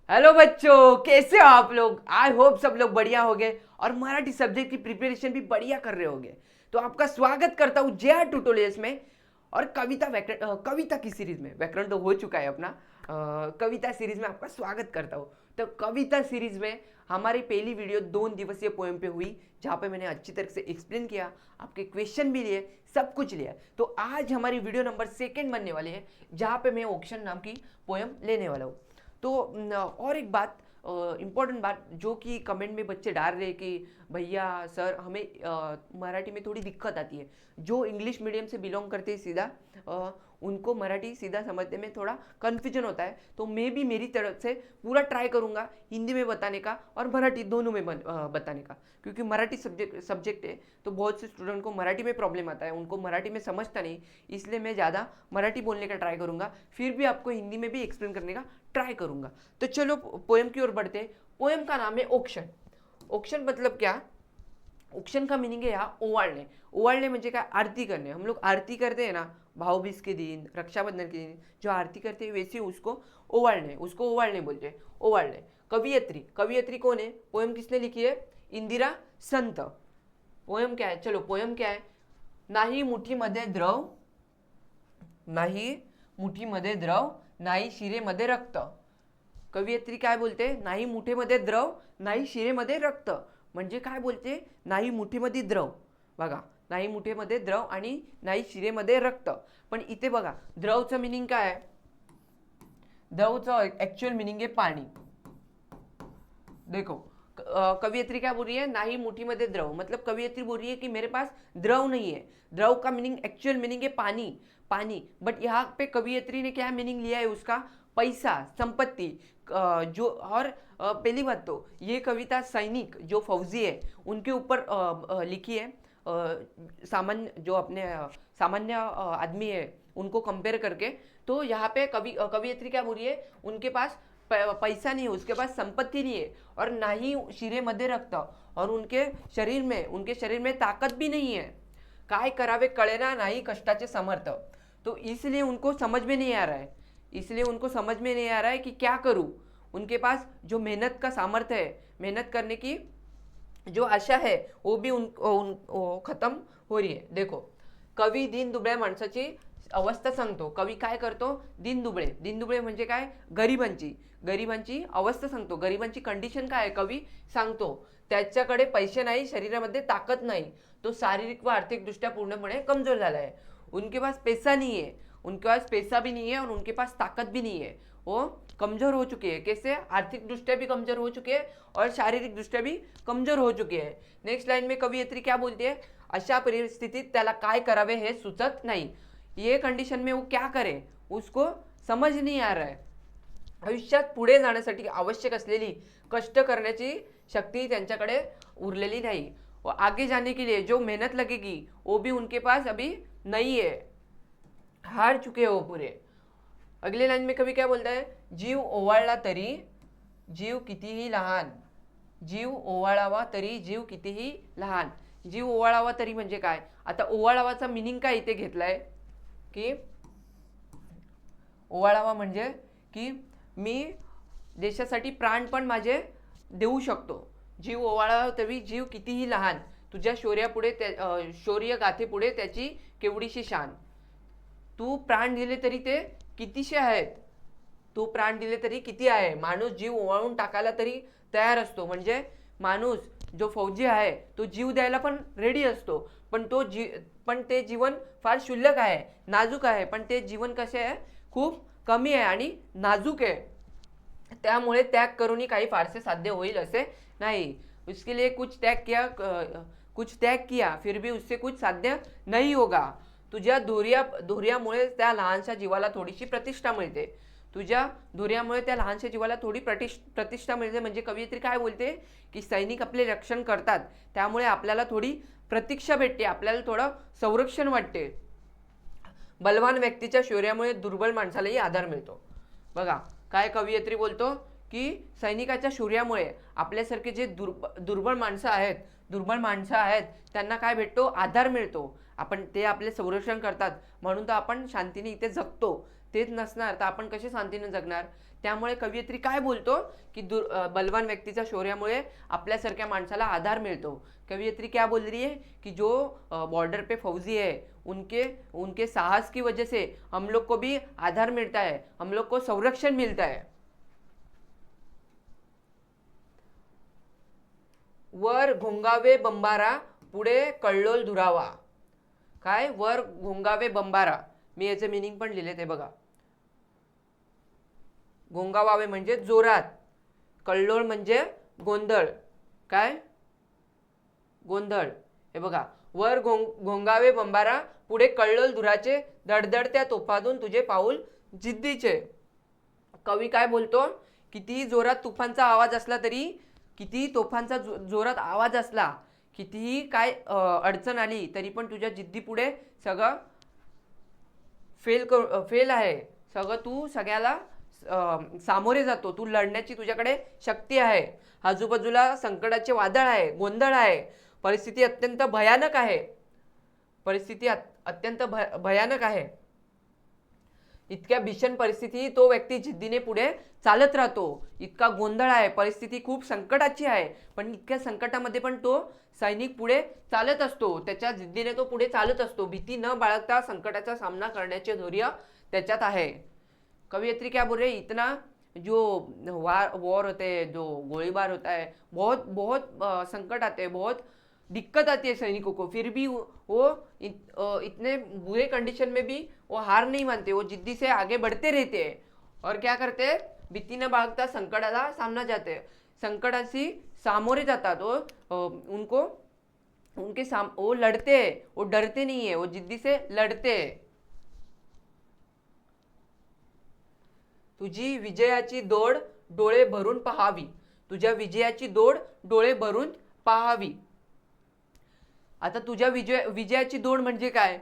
Hello बच्चों, कैसे हो आप लोग। आई होप सब लोग बढ़िया होंगे और मराठी सब्जेक्ट की प्रिपरेशन भी बढ़िया कर रहे होंगे। तो आपका स्वागत करता हूँ जेआर ट्यूटोरियल्स में। और कविता व्याकरण कविता की सीरीज में, व्याकरण तो हो चुका है अपना। कविता सीरीज में आपका स्वागत करता हूँ। तो कविता सीरीज में हमारी पहली वीडियो 2 दिवसीय पोएम पे हुई, जहाँ पे मैंने अच्छी तरह से एक्सप्लेन किया, आपके क्वेश्चन भी लिए, सब कुछ लिया। तो आज हमारी वीडियो नंबर 2 बनने वाली है, जहाँ पे मैं ऑक्शन नाम की पोएम लेने वाला हूँ। तो और एक बात, इम्पोर्टेंट बात जो कि कमेंट में बच्चे डाल रहे हैं कि भैया सर हमें मराठी में थोड़ी दिक्कत आती है। जो इंग्लिश मीडियम से बिलोंग करते हैं सीधा, उनको मराठी सीधा समझने में थोड़ा कन्फ्यूजन होता है। तो मैं भी मेरी तरफ से पूरा ट्राई करूँगा हिंदी में बताने का और मराठी दोनों में बताने का, क्योंकि मराठी सब्जेक्ट है तो बहुत से स्टूडेंट को मराठी में प्रॉब्लम आता है, उनको मराठी में समझता नहीं। इसलिए मैं ज़्यादा मराठी बोलने का ट्राई करूँगा, फिर भी आपको हिंदी में भी एक्सप्लेन करने का ट्राई करूँगा। तो चलो पोएम की ओर बढ़ते हैं। पोएम का नाम है ऑक्शन। ऑक्शन मतलब क्या? ऑक्शन का मीनिंग है यहाँ ओवाळणे। ओवाळणे म्हणजे काय? आरती करने। हम लोग आरती करते हैं ना, भाऊबीज के दिन, रक्षाबंधन के दिन जो आरती करते हैं वैसे उसको ओवाळणे, उसको ओवाळणे बोलते हैं। ओवाळणे। कवियत्री, कवियत्री कौन है? पोएम किसने लिखी है? इंदिरा संत। पोएम क्या है? चलो पोएम क्या है? नाही मुठीमध्ये द्रव, नाही मुठीमध्ये द्रव, नाही शिरेमध्ये रक्त। कवियत्री काय बोलते? नाही मुठीमध्ये द्रव, नाही शिरेमध्ये रक्त। म्हणजे काय बोलते? नाही मुठीमध्ये द्रव, बघा, नाही मुठीमध्ये द्रव आणि नाही शिरेमध्ये रक्त। पण इथे बघा द्रवचं मिनिंग काय आहे? द्रवचं ऍक्च्युअल मिनिंग आहे पाणी। देखो, कवियत्री क्या बोल रही है? ना ही मुट्ठी में दे द्रव, मतलब कवियत्री बोल रही है कि मेरे पास द्रव नहीं है। द्रव का मीनिंग, एक्चुअल मीनिंग है पानी, पानी। बट यहाँ पे कवियत्री ने क्या मीनिंग लिया है उसका? पैसा, संपत्ति। जो और पहली बात तो ये कविता सैनिक जो फौजी है उनके ऊपर लिखी है। सामान्य जो अपने सामान्य आदमी है उनको कंपेयर करके। तो यहाँ पे कवियत्री क्या बोल रही है? उनके पास पैसा नहीं है, उसके पास संपत्ति नहीं है, और ना ही शिरे मध्ये रक्त, और उनके शरीर में ताकत भी नहीं है। काय करावे कळेना नाही कष्टाचे समर्थ। तो इसलिए उनको समझ में नहीं आ रहा है, इसलिए उनको समझ में नहीं आ रहा है कि क्या करूं। उनके पास जो मेहनत का सामर्थ्य है, मेहनत करने की जो आशा है, वो भी खत्म हो रही है। देखो, कवी दीनदुबळ्या माणसाची अवस्था सांगतो। कवी काय करतो? दीनदुबळे, दीनदुबळे म्हणजे काय? गरिबांची अवस्था सांगतो, गरिबांची कंडिशन काय आहे कवी सांगतो। त्याच्याकडे पैसे नाही, शरीरामध्ये ताकद नाही, तो शारीरिक व आर्थिक दृष्ट्या पूर्णपणे कमजोर झाला है। उनके पास पैसा नहीं है, उनके पास पैसा भी नहीं है और उनके पास ताकत भी नहीं है। वो कमजोर हो चुके हैं। कैसे? आर्थिक दृष्ट्या भी कमजोर हो चुके हैं और शारीरिक दृष्ट्या भी कमजोर हो चुके हैं। नेक्स्ट लाइन में कवियत्री क्या बोलती है? अशा परिस्थितीत त्याला काय करावे हे सुचत नाही। ये कंडिशन में वो क्या करे उसको समझ नहीं आ रहा है। आयुष्यात पुढे जाण्यासाठी आवश्यक असलेली कष्ट करण्याची शक्ती त्यांच्याकडे उरलेली नाही। वो आगे जाने के लिए जो मेहनत लगेगी वो भी उनके पास अभी नहीं है, हार चुके हो पूरे। अगले लाइन में कभी क्या बोलता है? जीव ओवाळला तरी जीव कितीही लहान, जीव ओवाळावा तरी जीव कितीही लहान। जीव ओवाळावा तरी म्हणजे काय? आता ओवाळावाचा मिनिंग काय इथे घेतलाय की ओवाळावा म्हणजे की मी देशासाठी प्राण पण माझे देऊ शकतो। जीव ओवाळावा तरी जीव कितीही लहान, तुझ्या शौर्यापुढे शौर्य गाथेपुढे त्याची केवढीशी शान। तू प्राण दिले तरी ते कितीशे आहेत, तू प्राण दिले तरी किती आहे। माणूस जीव ओवाळून टाकायला तरी तयार असतो, म्हणजे माणूस जो फौजी आहे तो जीव द्यायला पण रेडी असतो। पण ते जीवन फार क्षुल्लक आहे, नाजूक आहे। पण ते जीवन कसे आहे? खूप कमी आहे आणि नाजूक आहे। त्यामुळे त्याग करूनही काही फारसे साध्य होईल असे नाही। उसके लिए कुछ त्याग किया फिर भी उससे कुछ साध्य नहीं होगा। तुझ्या धैर्यामुळे त्या लहानशा जीवाला थोडीशी प्रतिष्ठा मिळते, तुझ्या धैर्यामुळे त्या लहानशा जीवाला थोडी प्रतिष्ठा मिळते। म्हणजे कवियत्री काय बोलते की सैनिक आपले रक्षण करतात, त्यामुळे आपल्याला थोडी प्रतीक्षा भेटते, आपल्याला थोडं संरक्षण वाटते। बलवान व्यक्तीच्या शौर्यामुळे दुर्बल माणसालाही आधार मिळतो। बघा काय कवियत्री बोलतो की सैनिकाच्या शौर्यामुळे आपल्यासारखे जे दुर्बल माणसं आहेत त्यांना काय भेटतो? आधार मिळतो। आपण ते आपले संरक्षण करतात, म्हणून तर आपण शांतीने इथे जगतो। तेच नसणार तर आपण कसे शांतीने जगणार? त्यामुळे कवयित्री काय बोलतो की बलवान व्यक्तीच्या शौर्यामुळे आपल्यासारख्या माणसाला आधार मिळतो. कवयित्री क्या बोल रही है कि जो बॉर्डर पे फौजी है उनके उनके साहस की वजह से हम लोग को भी आधार मिलता है, हम लोग को संरक्षण मिलता है. वर घोंगावे बंबारा पुढे कल्लोल धुरावा. काय? वर घोंगावे बंबारा. मी याचे मिनिंग पण लिहिले ते बघा. घोंगावावे म्हणजे जोरात, कल्लोळ म्हणजे गोंधळ. काय? गोंधळ. हे बघा, वर घोंगावे बंबारा पुढे कल्लोळ धुराचे, धडधडत्या तोफातून तुझे पाऊल जिद्दीचे. कवी काय बोलतो? किती जोरात तुफांचा आवाज असला तरी, किती तोफांचा जोरात आवाज असला, कितीही काय अडचण आली तरी पण तुझ्या जिद्दीपुढे सगळं फेल आहे. सगळं तू सगळ्याला सामोरे जातो. तू लढण्याची तुझ्याकडे शक्ती आहे. आजूबाजूला संकटाचे वादळ आहे, गोंधळ आहे, परिस्थिती अत्यंत भयानक आहे. परिस्थिती अत्यंत भयानक आहे. इतक्या भीषण परिस्थिती तो व्यक्ती जिद्दीने पुढे चालत राहतो. इतका गोंधळ आहे, परिस्थिती खूप संकटाची आहे, पण इतक्या संकटामध्ये पण तो सैनिक पुढे चालत असतो. त्याच्या जिद्दीने तो पुढे चालत असतो. भीती न बाळगता संकटाचा सामना करण्याचे धैर्य त्याच्यात आहे. कवयित्री क्या बोल रहे हैं? इतना जो वॉर होते हैं, जो गोलीबार होता है, बहुत बहुत संकट आते हैं, बहुत दिक्कत आती है सैनिकों को, फिर भी वो इतने बुरे कंडीशन में भी वो हार नहीं मानते. वो जिद्दी से आगे बढ़ते रहते हैं और क्या करते हैं? भीती न बाळगता संकटाचा सामना जाते, संकटाशी सामोरे जातात. उनको वो लड़ते हैं, वो डरते नहीं है, वो जिद्दी से लड़ते हैं. तुझी विजयाची दौड डोळे भरून पहावी. तुझ्या विजयाची दौड डोळे भरून पहावी. आता तुझ्या विजयाची दौड म्हणजे काय?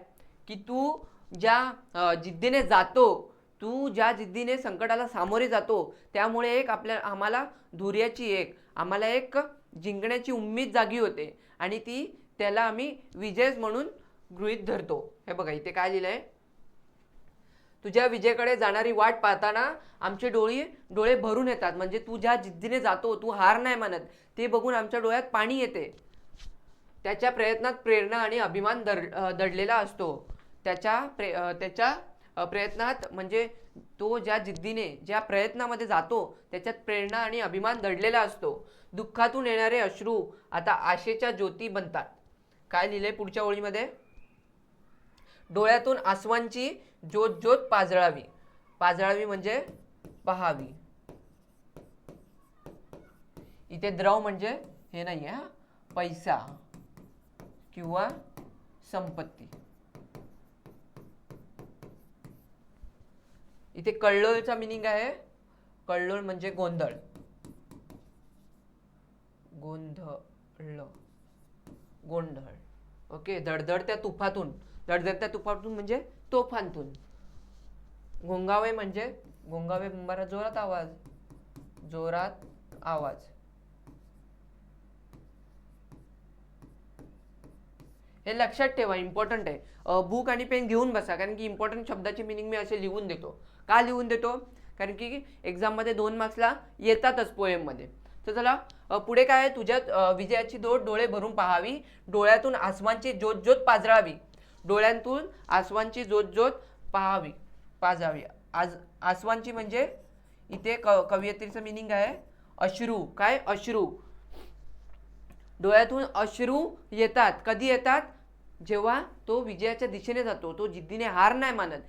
की तू ज्या जिद्दीने जातो, तू ज्या जिद्दीने संकटाला सामोरे जातो, त्यामुळे एक आम्हाला आम्हाला एक जिंकण्याची उम्मीद जागी होते आणि त्याला आम्ही विजय म्हणून गृहीत धरतो. हे बघा इथे काय लिहिलंय? तुझ्या विजयाकडे जाणारी वाट पाहताना आमचे डोळे भरून येतात. म्हणजे तू ज्या जिद्दीने जातो, तू हार नाही मानत, ते बघून आमच्या डोळ्यात पाणी येते. त्याच्या प्रयत्नात प्रेरणा आणि अभिमान दडलेला असतो. त्याच्या प्रयत्नात म्हणजे तो ज्या जिद्दीने ज्या प्रयत्नामध्ये जातो त्याच्यात प्रेरणा आणि अभिमान दडलेला असतो. दुःखातून येणारे अश्रू आता आशेच्या ज्योती बनतात. काय लिहिलंय पुढच्या ओळीमध्ये? डोळ्यातून आसवांची ज्योत ज्योत पाजळावी. पाजळावी म्हणजे पहावी. इथे द्रव म्हणजे हे नाही आहे, पैसा किंवा संपत्ती. इथे कल्लोळचा मिनिंग आहे, कल्लोळ म्हणजे गोंधळ. गोंधळ. ओके. धडधडत्या तुफातून. धडधडत्या तुफातून म्हणजे तोफांतून. घोंगावे म्हणजे घोंगावे बंबारा, जोरात आवाज. जोरात आवाज. हे लक्षात ठेवा, इम्पॉर्टंट आहे. बुक आणि पेन घेऊन बसा, कारण की इम्पॉर्टंट शब्दाचे मिनिंग मी असे लिहून देतो. का लिहून देतो? कारण की एक्झाममध्ये 2 मार्क्सला येतातच पोएममध्ये. तर चला पुढे काय आहे? तुझ्या विजयाची दौड डोळे भरून पहावी. डोळ्यातून आसमानची ज्योत ज्योत पाजळावी. डोळ्यांतून आसमानची ज्योत ज्योत पाजावी. आसमानची म्हणजे इथे कवयित्रीचं मिनिंग आहे अश्रू. काय? अश्रू. डोळ्यातून अश्रू येतात. कधी येतात? जेव्हा तो विजयाच्या दिशेने जातो, तो जिद्दीने हार नाही मानत,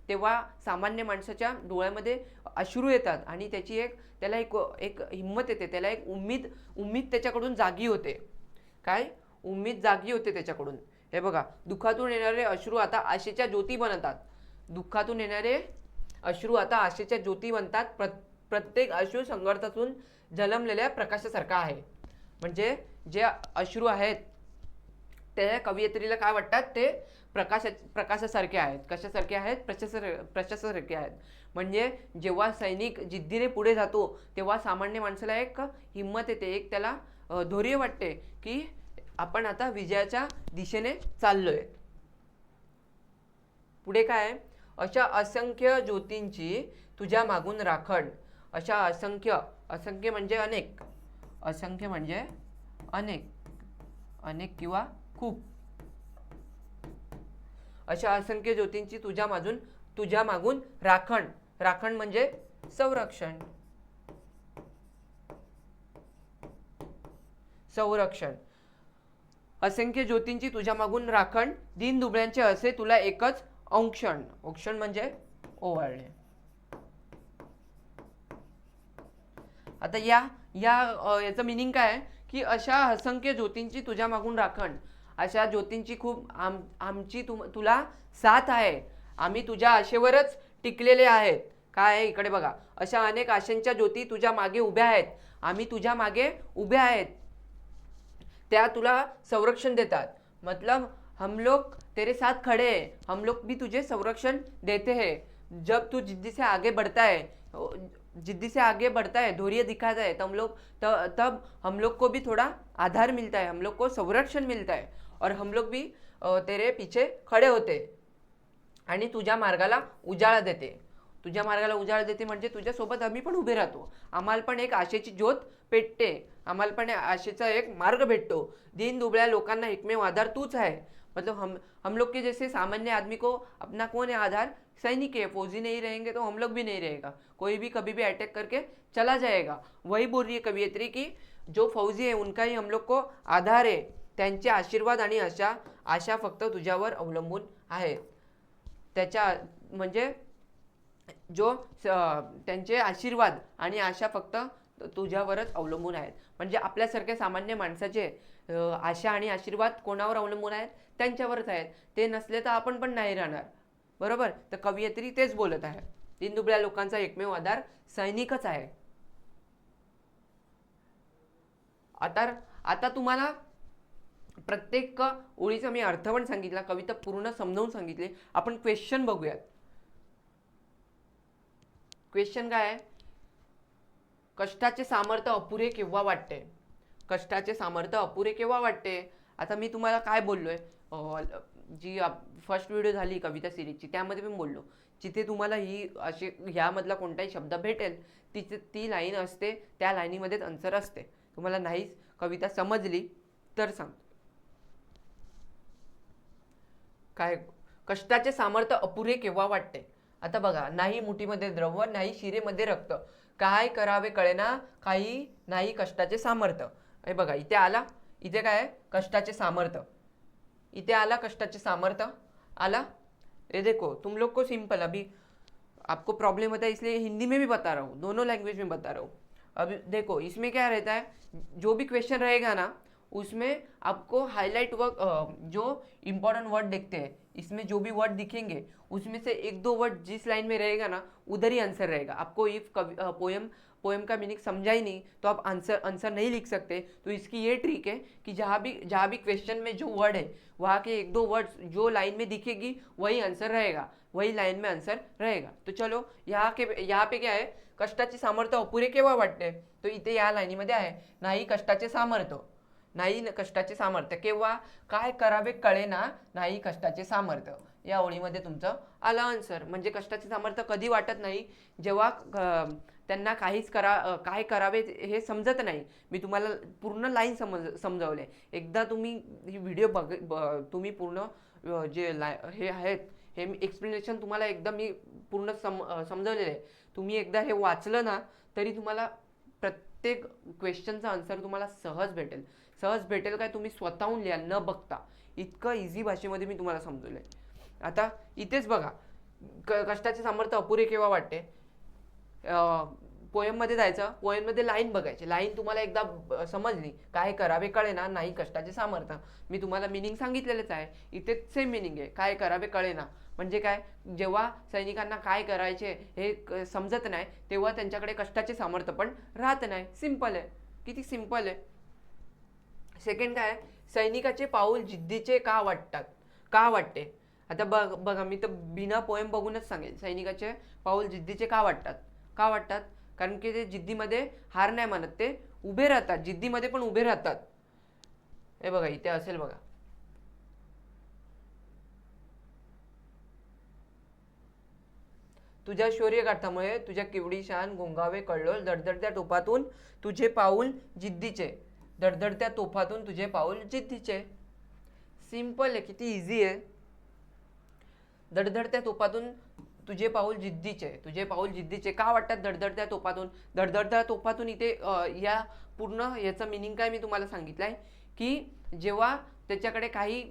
तेव्हा सामान्य माणसाच्या डोळ्यामध्ये अश्रू येतात आणि त्याला एक हिंमत येते, त्याला एक उम्मीद त्याच्याकडून जागी होते. काय? उम्मीद जागी होते त्याच्याकडून. हे बघा, दुःखातून येणारे अश्रू आता आशेच्या ज्योती बनतात. दुःखातून येणारे अश्रू आता आशेच्या ज्योती बनतात. प्रत्येक अश्रू संघर्षातून जन्मलेल्या प्रकाशासारखा आहे. म्हणजे जे अश्रू आहेत त्या कवयित्रीला काय वाटतात? ते प्रकाशासारखे आहेत. कशासारखे आहेत? प्रकाशासारखे आहेत. म्हणजे जेव्हा सैनिक जिद्दीने पुढे जातो तेव्हा सामान्य माणसाला एक हिंमत येते, एक त्याला धैर्य वाटते की आपण आता विजयाच्या दिशेने चाललोय. पुढे काय? अशा असंख्य ज्योतींची तुझ्या मागून राखण. अशा असंख्य, असंख्य म्हणजे अनेक, असंख्य म्हणजे अनेक, अनेक किंवा खूप, अशा असंख्य ज्योतींची तुझ्या मागून राखण. राखण म्हणजे संरक्षण. संरक्षण. असंख्य ज्योतींची तुझ्या मागून राखण, दीनदुबळ्यांचे असे तुला एकच औक्षण. औक्षण म्हणजे ओवाळणे. आता याचं मिनिंग काय आहे की अशा असंख्य ज्योतींची तुझ्या मागून राखण. अशा ज्योतींची खूप आमची तुला साथ आहे. आम्ही तुझ्या आशेवरच टिकलेले आहेत. काय आहे इकडे बघा, अशा अनेक आशेंच्या ज्योती तुझ्या मागे उभ्या आहेत. आम्ही तुझ्या मागे उभ्या आहेत, त्या तुला संरक्षण देतात. मतलब हम लोग तेरे साथ खड़े हैं, हम लोग भी तुझे संरक्षण देते हैं. जब तू जिद्दी से आगे बढ़ता है, जिद्दी से आगे बढ़ता है, धैर्य दिखाता है, तब हम लोग को भी थोड़ा आधार मिलता है, हम लोग को संरक्षण मिलता है और हम लोग भी तेरे पीछे खड़े होते आणि तुझ्या मार्गाला उजाळा देते. तुझ्या मार्गाला उजाळा देते म्हणजे तुझ्यासोबत आम्ही पण उभे राहतो. आम्हाला पण एक आशेची ज्योत पेटते, आम्हाला पण आशेचा एक मार्ग भेटतो. दीन दुबळ्या लोकांना एकमेव आधार तूच आहे. मतलब हम लोग के जैसे सामान्य आदमी को अपना कौन है आधार? सैनिक है. फौजी नहीं रहेंगे तो हम लोग भी नहीं रहेगा. कोई भी कभी भी अटैक करके चला जाएगा. वही बोल रही है कवियत्री की जो फौजी है उनका ही हम लोग को आधार है. त्यांचे आशीर्वाद आणि आशा फक्त तुझ्यावर अवलंबून आहेत. त्याच्या म्हणजे त्यांचे आशीर्वाद आणि आशा फक्त तुझ्यावरच अवलंबून आहेत. म्हणजे आपल्यासारख्या सामान्य माणसाचे आशा आणि आशीर्वाद कोणावर अवलंबून आहेत? त्यांच्यावरच आहेत. ते नसले तर आपण पण नाही राहणार. बरोबर. तर कवयित्री तेच बोलत आहे. दीनदुबळ्या लोकांचा एकमेव आधार सैनिकच आहे. आता तुम्हाला प्रत्येक ओळीचा मी अर्थ पण सांगितला, कविता पूर्ण समजावून सांगितली. आपण क्वेश्चन बघूयात. क्वेश्चन काय आहे? कष्टाचे सामर्थ्य अपुरे केव्हा वाटते? कष्टाचे सामर्थ्य अपुरे केव्हा वाटते? आता मी तुम्हाला काय बोललोय, जी फर्स्ट व्हिडिओ झाली कविता सिरीजची त्यामध्ये मी बोललो, जिथे तुम्हाला ही अशी ह्यामधला कोणताही शब्द भेटेल ती लाईन असते, त्या लाईनीमध्येच आन्सर असते. तुम्हाला नाही कविता समजली तर सांग. काय कष्टाचे सामर्थ्य अपुरे केव्हा वाटते? आता बघा, नाही मुठीमध्ये द्रव्य, नाही शिरेमध्ये रक्त, काय करावे कळेना, काही नाही कष्टाचे सामर्थ्य. हे बघा, इथे आला, इथे काय आहे? कष्टाचे सामर्थ्य. इथे आला कष्टाचे सामर्थ्य आला. ये देखो, तुम लोग को सिंपल, अभी आपको प्रॉब्लम होता है इसलिए हिंदी में भी बता रहा हूँ, दोनों लैंग्वेज में बता रहा हूँ. अब देखो इसमें क्या रहता है, जो भी क्वेश्चन रहेगा ना उसमें आपको हाईलाइट वर्ड, जो इम्पोर्टेंट वर्ड देखते हैं, इसमें जो भी वर्ड दिखेंगे उसमें से एक दो वर्ड जिस लाइन में रहेगा ना उधर ही आंसर रहेगा. आपको इफ पोएम का मीनिंग समझा ही नहीं तो आप आंसर नहीं लिख सकते. तो इसकी ये ट्रिक है कि जहाँ भी क्वेश्चन में जो वर्ड है वहाँ के एक दो वर्ड्स जो लाइन में दिखेगी वही आंसर रहेगा, वही लाइन में आंसर रहेगा. तो चलो यहाँ पे क्या है? कष्टाचे सामर्थ्य अपुरे केव्हा वाटते? तो इथे या लाईनीमध्ये आहे, नाही कष्टाचे सामर्थ्य, नाही कष्टाचे सामर्थ्य केव्हा, काय करावे कळेना, नाही कष्टाचे सामर्थ्य. या ओळीमध्ये तुमचं आलं आन्सर. म्हणजे कष्टाचे सामर्थ्य कधी वाटत नाही? जेव्हा त्यांना काय करावे हे समजत नाही. मी तुम्हाला पूर्ण लाईन समजावले. एकदा तुम्ही ही व्हिडिओ तुम्ही पूर्ण जे हे आहेत हे एक्सप्लेनेशन तुम्हाला एकदा मी पूर्ण समजावलेलं आहे. तुम्ही एकदा हे वाचलं ना तरी तुम्हाला प्रत्येक क्वेश्चनचा आन्सर तुम्हाला सहज भेटेल काय, तुम्ही स्वतःहून लिहा न बघता. इतकं इझी भाषेमध्ये मी तुम्हाला समजवलं आहे. आता इथेच बघा, कष्टाचे सामर्थ्य अपुरे केव्हा वाटते? पोएममध्ये जायचं, पोएममध्ये लाईन बघायची. लाईन तुम्हाला एकदा समजली, काय करावे कळेना, नाही कष्टाचे सामर्थ्य. मी तुम्हाला मिनिंग सांगितलेलंच आहे. इथे सेम मिनिंग आहे, काय करावे कळेना. म्हणजे काय, जेव्हा सैनिकांना काय करायचे हे समजत नाही तेव्हा त्यांच्याकडे कष्टाचे सामर्थ्य पण राहत नाही. सिंपल आहे, किती सिंपल आहे. सेकंड काय, सैनिकाचे पाऊल जिद्दीचे का वाटते? आता बघा, मी तर बिना पोएम बघूनच सांगेल. सैनिकाचे पाऊल जिद्दीचे का वाटतात? कारण की ते जिद्दीमध्ये हार नाही मानत, ते उभे राहतात, जिद्दीमध्ये पण उभे राहतात. हे बघा, इथे असेल बघा, तुझ्या शौर्यगाथामुळे तुझ्या किवडी शान घोंगावे कळलोल, धडधडत्या तोफातून तुझे पाऊल जिद्दीचे, धडधडत्या तोफातून तुझे पाऊल जिद्दीचे. सिंपल आहे, किती इझी आहे. धडधडत्या तोफातून तुझे पाऊल जिद्दीचे, तुझे पाऊल जिद्दीचे का वाटतात धडधडत्या तोफातून? धडधडत्या तोफातून इथे या पूर्ण याचं मिनिंग काय मी तुम्हाला सांगितलंय की जेव्हा त्याच्याकडे काही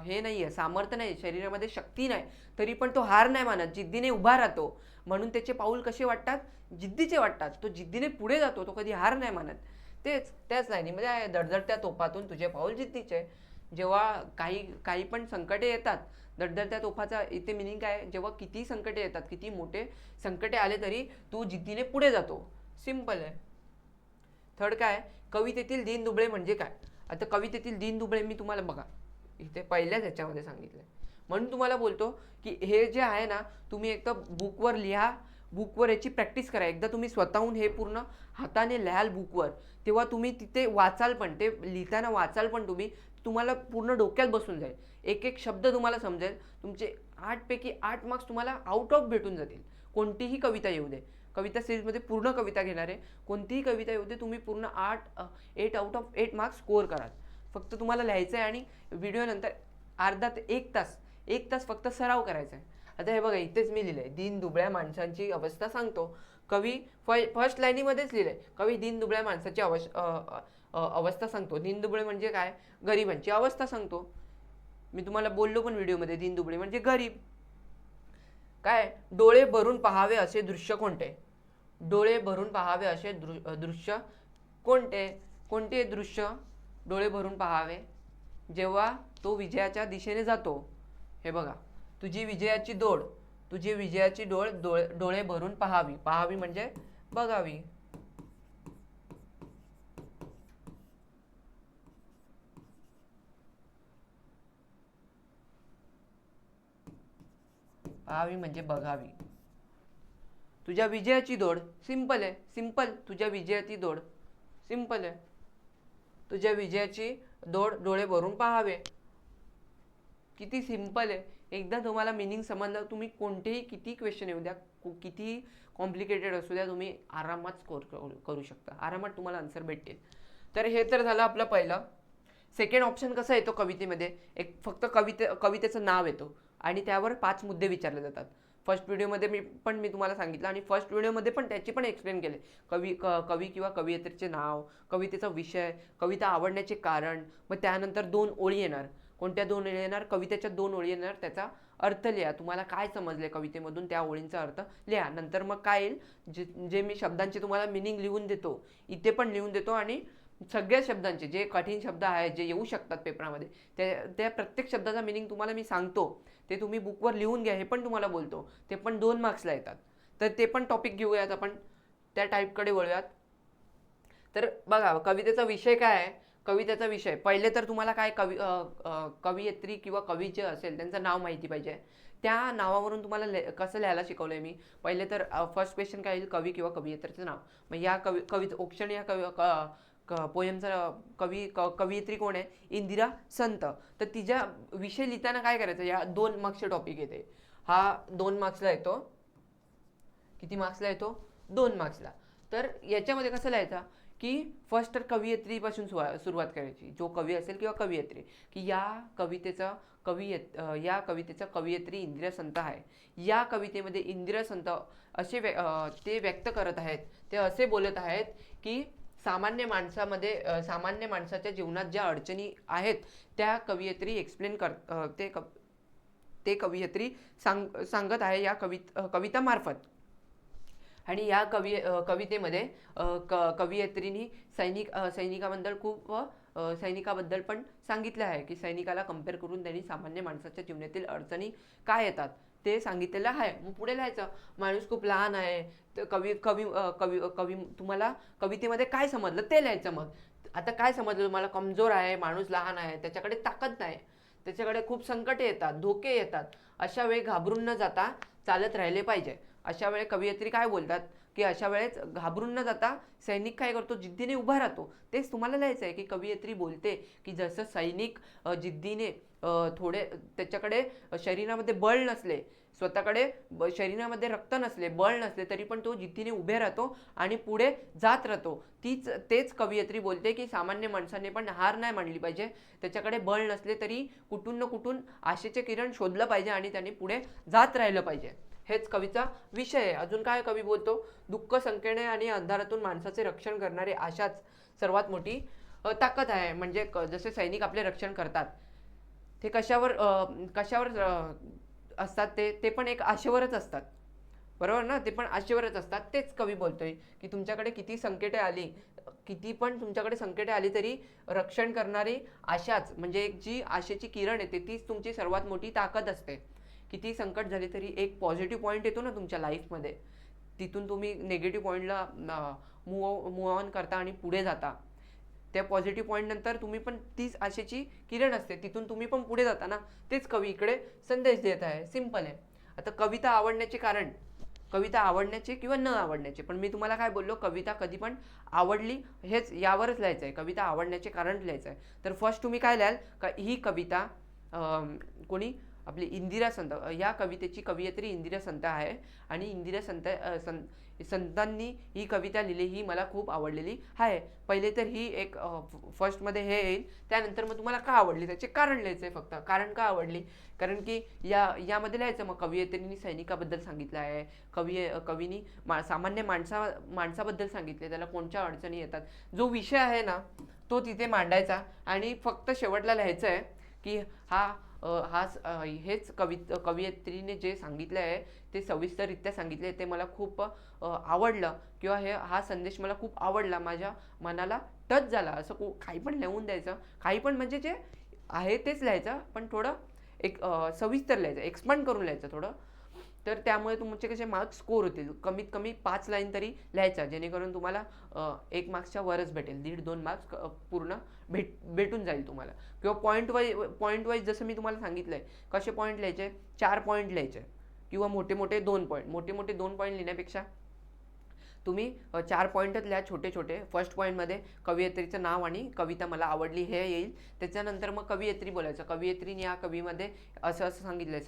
हे नाही आहे, सामर्थ्य नाही, शरीरामध्ये शक्ती नाही, तरी पण तो हार नाही मानत, जिद्दीने उभा राहतो. म्हणून त्याचे पाऊल कसे वाटतात? जिद्दीचे वाटतात. तो जिद्दीने पुढे जातो, तो कधी हार नाही मानत. त्याच लाईनीमध्ये आहे, धडधडत्या तोफातून तुझे पाऊल जिद्दीचे. जेव्हा काही काही पण संकटे येतात, धडधडत्या तोफाचा इथे मिनिंग काय? जेव्हा किती संकटे येतात, किती मोठे संकटे आले तरी तू जिद्दीने पुढे जातो. सिंपल आहे. थर्ड काय? कवितेतील दीनदुबळे म्हणजे काय? आता कवितेतील दीनदुबळे मी तुम्हाला बघा इथे पहिल्याच ह्याच्यामध्ये सांगितलंय, म्हणून तुम्हाला बोलतो की हे जे आहे ना, तुम्ही एकदा बुकवर लिहा, बुकवर याची प्रॅक्टिस करा. एकदा तुम्ही स्वतःहून हे पूर्ण हाताने लिहाल बुकवर, तेव्हा तुम्ही तिथे वाचाल पण, ते लिहिताना वाचाल पण तुम्हाला पूर्ण डोक्यात बसून जाईल. एक एक शब्द तुम्हाला समजेल. तुमचे 8 पैकी 8 मार्क्स तुम्हाला आउट ऑफ भेटून जातील. कोणतीही कविता येऊ दे, कविता सिरीजमध्ये पूर्ण कविता घेणार आहे, कोणतीही कविता येऊ दे, तुम्ही पूर्ण 8 आउट ऑफ 8 मार्क्स स्कोअर कराल. फक्त तुम्हाला लिहायचं आहे आणि व्हिडिओनंतर अर्धा ते 1 तास फक्त सराव करायचा आहे. आता हे बघा इथेच मी लिहिलंय, दीन दुबळ्या माणसांची अवस्था सांगतो. कवी फर्स्ट लाईनीमध्येच लिहिलंय, कवी दीन दुबळ्या माणसाची अवस्था सांगतो. दीनदुबळे म्हणजे काय? गरिबांची अवस्था सांगतो. मी तुम्हाला बोललो पण व्हिडिओमध्ये, दीनदुबळे म्हणजे गरीब. काय? डोळे भरून पाहावे असे दृश्य कोणते? डोळे भरून पाहावे असे दृश्य कोणते? कोणते दृश्य डोळे भरून पाहावे? जेव्हा तो विजयाच्या दिशेने जातो. हे बघा, तुझी विजयाची दौड, तुझी विजयाची डोळे भरून पाहावी. पाहावी म्हणजे बघावी. पाहावी म्हणजे बघावी. तुझ्या विजयाची दौड, सिंपल आहे, सिंपल. तुझ्या विजयाची दौड, सिंपल आहे. तुझ्या विजयाची दौड डोळे भरून पाहावे. किती सिंपल आहे. एकदा तुम्हाला मिनिंग समजलं, तुम्ही कोणतेही किती क्वेश्चन येऊ द्या, किती कॉम्प्लिकेटेड असू द्या, तुम्ही आरामात स्कोर करू शकता. आरामात तुम्हाला आन्सर भेटतील. तर हे तर झालं आपलं पहिलं. सेकंड ऑप्शन कसा येतो कवितेमध्ये? एक फक्त कवितेचं नाव येतो आणि त्यावर 5 मुद्दे विचारले जातात. फर्स्ट व्हिडिओमध्ये मी तुम्हाला सांगितलं आणि फर्स्ट व्हिडिओमध्ये पण त्याची पण एक्सप्लेन केले. कवी किंवा कवयित्रीचे नाव, कवितेचा विषय, कविता आवडण्याचे कारण, मग त्यानंतर 2 ओळी येणार. कोणत्या 2 ओळी येणार? कवितेच्या 2 ओळी येणार, त्याचा अर्थ लिहा. तुम्हाला काय समजले कवितेमधून त्या ओळींचा अर्थ लिहा. नंतर मग काय येईल? जे मी शब्दांचे तुम्हाला मिनिंग लिहून देतो, इथे पण लिहून देतो आणि सगळ्या शब्दांचे जे कठीण शब्द आहेत, जे येऊ शकतात पेपरामध्ये, त्या प्रत्येक शब्दाचा मिनिंग तुम्हाला मी सांगतो. ते तुम्ही बुकवर लिहून घ्या, हे पण तुम्हाला बोलतो. ते पण 2 मार्क्सला येतात. तर ते पण टॉपिक घेऊयात आपण, त्या टाईपकडे वळूयात. तर बघा, कवितेचा विषय काय आहे? कवितेचा विषय पहिले तर तुम्हाला काय कवयित्री किंवा कवी जे असेल त्यांचं नाव माहिती पाहिजे. त्या नावावरून तुम्हाला कसं लिहायला शिकवलंय मी. पहिले तर फर्स्ट क्वेश्चन काय येईल? कवी किंवा कवयित्रीचं नाव. मग या कविता ऑप्शन, या पोयमचा कवयित्री कोण आहे? इंदिरा संत. तर तिच्या विषय लिहिताना काय करायचं? या 2 मार्क्सचे टॉपिक येते. हा 2 मार्क्सला येतो. किती मार्क्सला येतो? 2 मार्क्सला. तर याच्यामध्ये कसं लिहायचा की फर्स्ट तर कवयित्रीपासून सुरुवात करायची. जो कवी असेल किंवा कवयित्री, की या कवितेचा कवयित्री इंदिरा संत आहे. या कवितेमध्ये इंदिरा संत असे ते व्यक्त करत आहेत, ते असे बोलत आहेत की सामान्य माणसाच्या जीवनात ज्या अडचणी आहेत त्या कवयित्री एक्सप्लेन ते कवयित्री सांगत आहे या कवितामार्फत. आणि या कवितेमध्ये कवयित्रींनी सैनिकाबद्दल पण सांगितलं आहे की सैनिकाला कम्पेअर करून त्यांनी सामान्य माणसाच्या जीवनातील अडचणी काय येतात ते सांगितलेलं आहे. मग पुढे लिहायचं, माणूस खूप लहान आहे. तर कवी तुम्हाला कवितेमध्ये काय समजलं ते लिहायचं. मग आता काय समजलं तुम्हाला? कमजोर आहे, माणूस लहान आहे, त्याच्याकडे ताकद नाही, त्याच्याकडे खूप संकटे येतात, धोके येतात. अशा वेळी घाबरून न जाता चालत राहिले पाहिजे. अशा वेळी कवयित्री काय बोलतात? की अशा वेळेस घाबरून न जाता सैनिक काय करतो, जिद्दीने उभा राहतो. तेच तुम्हाला लिहायचं आहे की कवयित्री बोलते की जसं सैनिक जिद्दीने थोडे त्याच्याकडे शरीरामध्ये बळ नसले, स्वतःकडे शरीरामध्ये रक्त नसले, बळ नसले, तरी पण तो जिद्दीने उभे राहतो आणि पुढे जात राहतो. तेच कवयित्री बोलते की सामान्य माणसाने पण हार नाही मानली पाहिजे. त्याच्याकडे बळ नसले तरी कुठून ना कुठून आशेचे किरण शोधलं पाहिजे आणि त्याने पुढे जात राहिलं पाहिजे. हेच कवीचा विषय आहे. अजून काय कवी बोलतो, दुःख संकेने आणि अंधारातून माणसाचे रक्षण करणारे आशाच सर्वात मोठी ताकद आहे. म्हणजे जसे सैनिक आपले रक्षण करतात ते कशावर असतात, ते पण एक आशेवरच असतात, बरोबर ना. ते पण आशेवरच असतात. तेच कवी बोलतोय की तुमच्याकडे किती संकटे आली, किती पण तुमच्याकडे संकटे आली तरी रक्षण करणारी आशाच, म्हणजे एक जी आशेची किरण येते तीच तुमची सर्वात मोठी ताकद असते. किती संकट झाले तरी एक पॉझिटिव्ह पॉईंट येतो ना तुमच्या लाईफमध्ये, तिथून तुम्ही निगेटिव्ह पॉईंटला मूव ऑन करता आणि पुढे जाता. त्या पॉझिटिव्ह पॉईंट नंतर तुम्ही पण तीच आशेची किरण असते, तिथून तुम्ही पण पुढे जाता ना. तेच कवी इकडे संदेश देत आहे. सिंपल आहे. आता कविता आवडण्याचे कारण, कविता आवडण्याचे किंवा न आवडण्याचे, पण मी तुम्हाला काय बोललो, कविता कधी पण आवडली हेच यावरच लिहायचं आहे. कविता आवडण्याचे कारण लिहायचं आहे. तर फर्स्ट तुम्ही काय लिहाल का ही कविता कोणी आपली इंदिरा संत, या कवितेची कवयित्री इंदिरा संत आहे आणि इंदिरा संतांनी ही कविता लिहिली, ही मला खूप आवडलेली आहे. पहिले तर ही एक फर्स्टमध्ये हे येईल, त्यानंतर मग तुम्हाला का आवडली त्याचे कारण लिहायचं आहे. फक्त कारण का आवडली, कारण की यामध्ये लिहायचं मग कवयित्रींनी सैनिकाबद्दल सांगितलं आहे, कवीनी सामान्य माणसाबद्दल सांगितले, त्याला कोणत्या अडचणी येतात, जो विषय आहे ना तो तिथे मांडायचा आणि फक्त शेवटला लिहायचं आहे की हेच कवयित्रीने जे सांगितलं आहे ते सविस्तररित्या सांगितले, ते मला खूप आवडलं, किंवा हा संदेश मला खूप आवडला, माझ्या मनाला टच झाला. असं काही पण लिहून द्यायचं, काही पण म्हणजे जे आहे तेच लिहायचं, पण थोडं एक सविस्तर लिहायचं, एक्सपांड करून लिहायचं थोडं. तर त्यामुळे तुमचे कसे मार्क्स स्कोर होतील. कमीत कमी 5 लाईन तरी लिहायचा, जेणेकरून तुम्हाला 1 मार्क्सच्या वरच भेटेल, 1.5-2 मार्क्स पूर्ण भेटून जाईल तुम्हाला. किंवा पॉईंट वाईज जसं मी तुम्हाला सांगितलंय, कसे पॉईंट लिहायचे, 4 पॉईंट लिहायचे किंवा मोठे मोठे 2 पॉईंट. मोठे 2 पॉईंट लिहिण्यापेक्षा तुम्ही 4 पॉईंटच लिहा, छोटे छोटे. फर्स्ट पॉईंटमध्ये कवयित्रीचं नाव आणि कविता मला आवडली हे येईल. त्याच्यानंतर मग कवयित्री बोलायचं. कवयित्रीने या कवीमध्ये असं असं सांगितलं आहे,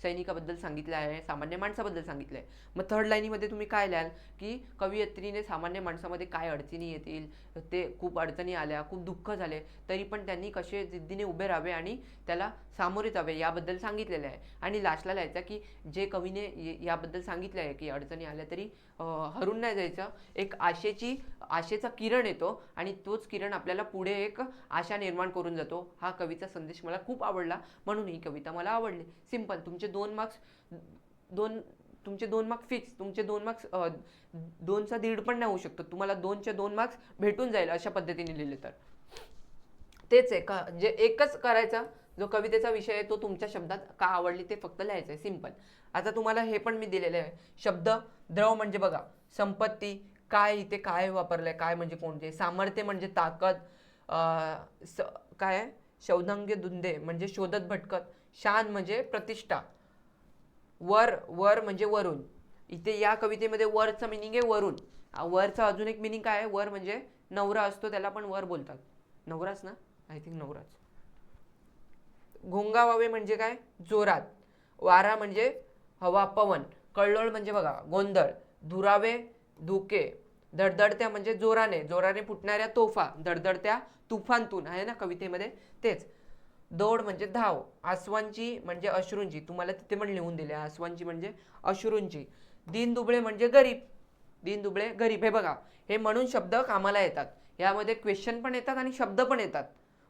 सैनिकाबद्दल सांगितलं आहे, सामान्य माणसाबद्दल सांगितलं आहे. मग थर्ड लाईनीमध्ये तुम्ही काय लिहाल की कवयित्रीने सामान्य माणसामध्ये काय अडचणी येतील, ते खूप अडचणी आल्या, खूप दुःख झाले, तरी पण त्यांनी कसे जिद्दीने उभे राहावे आणि त्याला सामोरे जावे याबद्दल सांगितलेलं आहे. आणि लास्टला लिहायचं की जे कवीने याबद्दल सांगितलं आहे की अडचणी आल्या तरी हरून नाही जायचं, एक आशेचा किरण येतो आणि तोच किरण आपल्याला पुढे एक आशा निर्माण करून जातो. हा कवीचा संदेश मला खूप आवडला, म्हणून ही कविता मला आवडली. सिंपल. तुमचे 2 मार्क्स फिक्स. तुमचे 2 मार्क्स 2चा 1.5 पण नाही होऊ शकतो, तुम्हाला 2चे 2 मार्क्स भेटून जाईल अशा पद्धतीने लिहिले तर. तेच आहे का, जे एकच करायचा, जो कवितेचा विषय आहे तो तुमच्या शब्दात का आवडली ते फक्त लिहायचं आहे. सिंपल. आता तुम्हाला हे पण मी दिलेलं आहे शब्द. द्रव म्हणजे बघा संपत्ती, काय इथे काय वापरलंय, काय म्हणजे कोणते, सामर्थ्य म्हणजे ताकद, काय आहे, शोधांग्य धुंदे म्हणजे शोधत भटकत, शान म्हणजे प्रतिष्ठा, वर म्हणजे वरून. इथे या कवितेमध्ये वरचा मिनिंग आहे वरून. वरचा अजून एक मिनिंग काय आहे, वर म्हणजे नवरा असतो त्याला पण वर बोलतात, नवराच ना, आय थिंक नवराच. घोंगावावे म्हणजे काय, जोरात. वारा म्हणजे हवा, पवन. कल्लोळ म्हणजे बघा गोंधळ. धुरावे, धुके. धडधडत्या म्हणजे जोराने फुटणाऱ्या तोफा, धडधडत्या तुफानतून आहे ना कवितेमध्ये, तेच. दौड म्हणजे धाव. आसवांची म्हणजे अश्रूंची, तुम्हाला तिथे पण लिहून दिले, आसवांची म्हणजे अश्रूंची. दीनदुबळे म्हणजे गरीब. हे बघा, हे म्हणून शब्द कामाला येतात. यामध्ये क्वेश्चन पण येतात आणि शब्द पण येतात.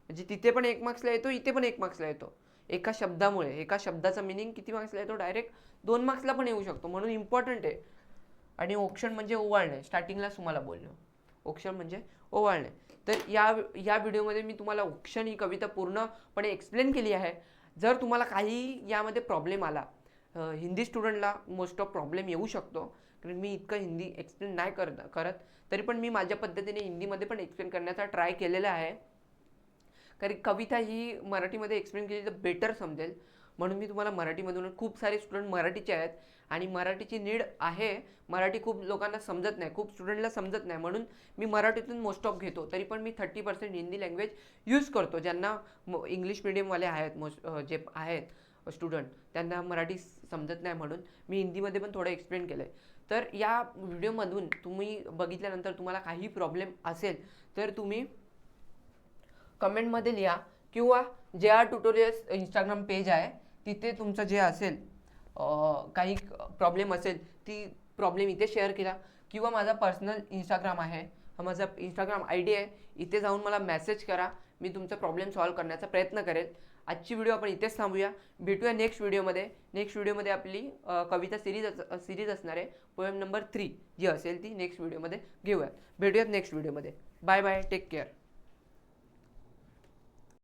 म्हणजे तिथे पण 1 मार्क्सला येतो, इथे पण 1 मार्क्सला येतो. एका शब्दामुळे, एका शब्दाचा मिनिंग किती मार्क्सला येतो, डायरेक्ट 2 मार्क्सला पण येऊ शकतो, म्हणून इम्पॉर्टंट आहे. आणि औक्षण म्हणजे ओवाळणे, स्टार्टिंगलाच तुम्हाला बोललो, औक्षण म्हणजे ओवाळणे. तर या व्हिडिओमध्ये मी तुम्हाला औक्षण ही कविता पूर्णपणे एक्सप्लेन केली आहे. जर तुम्हाला काही यामध्ये प्रॉब्लेम आला, हिंदी स्टुडंटला मोस्ट ऑफ प्रॉब्लेम येऊ शकतो, कारण मी इतकं हिंदी एक्सप्लेन नाही करत, तरी पण मी माझ्या पद्धतीने हिंदीमध्ये पण एक्सप्लेन करण्याचा ट्राय केलेला आहे. कारण कविता ही मराठीमध्ये एक्सप्लेन केली तर बेटर समजेल. म्हणून मी तुम्हाला मराठीमधून, खूप सारे स्टुडंट मराठीचे आहेत आणि मराठीची नीड आहे, मराठी खूप लोकांना समजत नाही, खूप स्टुडंटला समजत नाही, म्हणून मी मराठीतून मोस्ट ऑफ घेतो. तरी पण मी 30% हिंदी लँग्वेज यूज करतो. ज्यांना इंग्लिश मिडियमवाले आहेत जे आहेत स्टुडंट, त्यांना मराठी समजत नाही म्हणून मी हिंदीमध्ये पण थोडं एक्सप्लेन केलं आहे. तर या व्हिडिओमधून तुम्ही बघितल्यानंतर तुम्हाला काही प्रॉब्लेम असेल तर तुम्ही कमेंटमध्ये लिहा किंवा जे आर ट्युटोरियल्स इंस्टाग्राम पेज आहे तिथे तुमचं जे असेल काही प्रॉब्लेम असेल ती प्रॉब्लेम इथे शेअर केला, किंवा माझा पर्सनल इंस्टाग्राम आहे, हा माझा इंस्टाग्राम ID आहे, इथे जाऊन मला मेसेज करा, मी तुमचा प्रॉब्लेम सॉल्व्ह करण्याचा प्रयत्न करेल. आजची व्हिडिओ आपण इथेच थांबूया. भेटूया नेक्स्ट व्हिडिओमध्ये. नेक्स्ट व्हिडिओमध्ये आपली कविता सिरीज असणार आहे, पोएम नंबर 3 जी असेल ती नेक्स्ट व्हिडिओमध्ये घेऊयात. भेटूयात नेक्स्ट व्हिडिओमध्ये. Bye bye, take care.